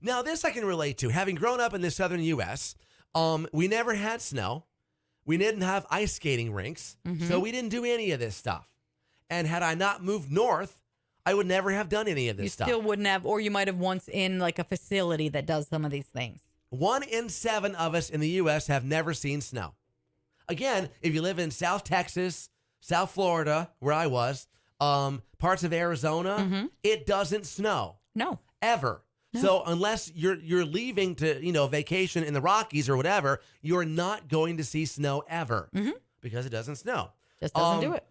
Now, this I can relate to. Having grown up in the southern U.S., we never had snow. We didn't have ice skating rinks, so we didn't do any of this stuff. And had I not moved north, I would never have done any of this stuff. You still wouldn't have, or you might have once in like a facility that does some of these things. 1 in 7 of us in the U.S. have never seen snow. Again, if you live in South Texas, South Florida, where I was, parts of Arizona, it doesn't snow. No. Ever. No. So unless you're leaving to, vacation in the Rockies or whatever, you're not going to see snow ever because it doesn't snow. Just doesn't do it.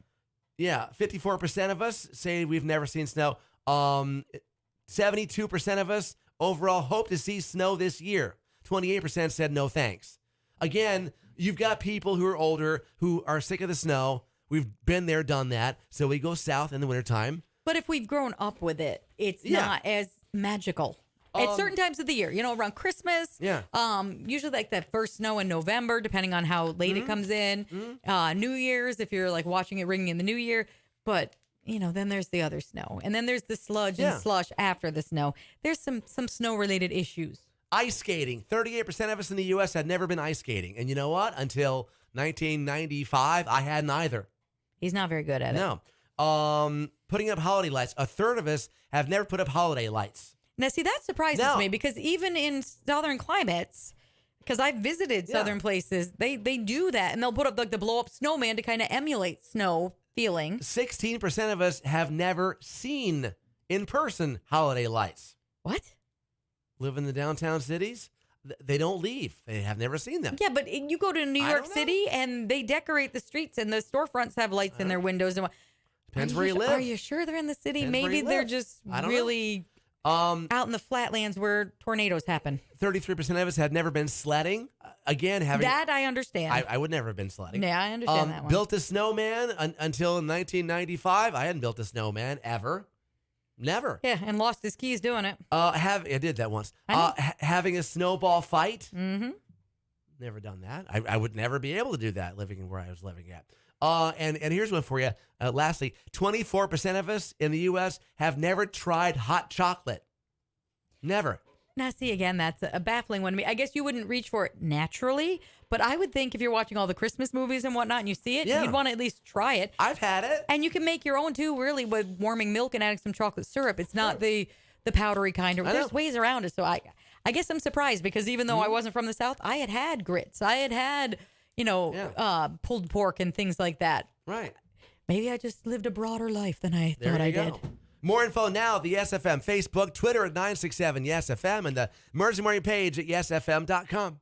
Yeah, 54% of us say we've never seen snow. 72% of us overall hope to see snow this year. 28% said no thanks. Again, you've got people who are older who are sick of the snow. We've been there, done that. So we go south in the wintertime. But if we've grown up with it, it's not as magical. At certain times of the year, around Christmas. Yeah. Usually like that first snow in November, depending on how late it comes in. New Year's, if you're like watching it ringing in the new year. But, then there's the other snow. And then there's the sludge and slush after the snow. There's some snow-related issues. Ice skating. 38% of us in the U.S. had never been ice skating. And you know what? Until 1995, I hadn't either. He's not very good at it. No. Putting up holiday lights. A third of us have never put up holiday lights. Now, see, that surprises me because even in southern climates, because I've visited southern places, they do that. And they'll put up like the blow-up snowman to kind of emulate snow feeling. 16% of us have never seen in-person holiday lights. What? Live in the downtown cities? They don't leave. They have never seen them. Yeah, but you go to New York City and they decorate the streets and the storefronts have lights in their windows. And depends where you live. Are you sure they're in the city? Maybe they're just really out in the flatlands where tornadoes happen. 33% of us had never been sledding. Again, that I understand. I would never have been sledding. Yeah, I understand that one. Built a snowman until 1995. I hadn't built a snowman ever. Never. Yeah, and lost his keys doing it. I did that once. Having a snowball fight. Mm-hmm. Never done that. I would never be able to do that living where I was living at. And here's one for you. Lastly, 24% of us in the U.S. have never tried hot chocolate. Never. Now, see, again, that's a baffling one to me. I guess you wouldn't reach for it naturally, but I would think if you're watching all the Christmas movies and whatnot and you see it, you'd want to at least try it. I've had it. And you can make your own, too, really, with warming milk and adding some chocolate syrup. It's not the powdery kind. There's ways around it. So I guess I'm surprised because even though I wasn't from the South, I had grits. I had pulled pork and things like that. Right. Maybe I just lived a broader life than I thought I did. More info now, the YesFM Facebook, Twitter at 967YesFM, and the Emergency Morning page at YesFM.com.